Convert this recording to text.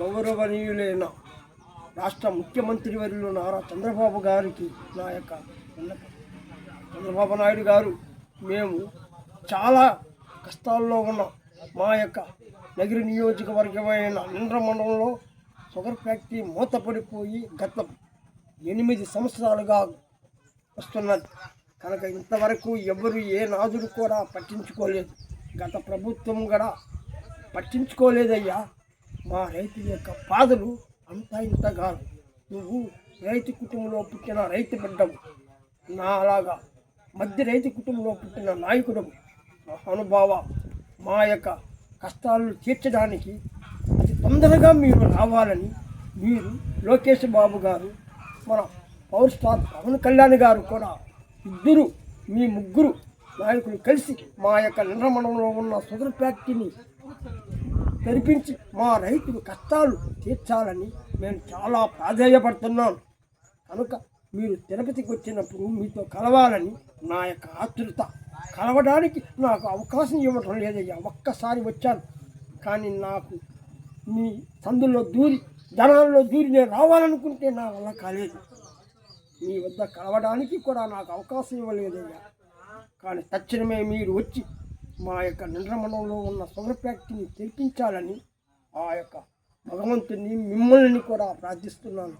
గౌరవనీయులైన రాష్ట్ర ముఖ్యమంత్రి వర్యులు నారా చంద్రబాబు గారికి నా యొక్క విన్నపం. చంద్రబాబు నాయుడు గారు, మేము చాలా కష్టాల్లో ఉన్నాం. మా యొక్క నగిరి నియోజకవర్గమైన నిండ్ర మండలంలో షుగర్ ఫ్యాక్టరీ మూతపడిపోయి గత 8 సంవత్సరాలుగా వస్తున్నది. కనుక ఇంతవరకు ఎవరు ఏ నాదుడు కూడా పట్టించుకోలేదు. గత ప్రభుత్వం కూడా పట్టించుకోలేదయ్యా. మా రైతు యొక్క బాధలు అంతా ఇంత కాదు. నువ్వు రైతు కుటుంబంలో పుట్టిన రైతు బిడ్డవు, నా అలాగా మధ్య రైతు కుటుంబంలో పుట్టిన నాయకుడు అనుభవ. మా యొక్క కష్టాలను తీర్చడానికి అతి తొందరగా మీరు రావాలని మీరు లోకేష్ బాబు గారు, మన పవర్ స్టార్ పవన్ కళ్యాణ్ గారు కూడా ఇద్దరు మీ ముగ్గురు నాయకులు కలిసి మా యొక్క నింద్రమండలంలో ఉన్న షుగర్ ఫ్యాక్టరీని తెరిపించి మా రైతుల కష్టాలు తీర్చాలని మేము చాలా ప్రాధేయపడుతున్నాను. కనుక మీరు తిరుపతికి వచ్చినప్పుడు మీతో కలవాలని నా యొక్క ఆతృత. కలవడానికి నాకు అవకాశం ఇవ్వటం లేదయ్యా. ఒక్కసారి వచ్చాను, కానీ నాకు మీ సందుల్లో దూరి జనాల్లో దూరి నేను రావాలనుకుంటే నా వల్ల కాలేదు. మీ వద్ద కలవడానికి కూడా నాకు అవకాశం ఇవ్వలేదయ్యా. కానీ తక్షణమే మీరు వచ్చి మా యొక్క నింద్రమండలంలో ఉన్న షుగర్ ఫ్యాక్టరీని తెరిపించాలని ఆ యొక్క భగవంతుని మిమ్మల్ని కూడా ప్రార్థిస్తున్నాను.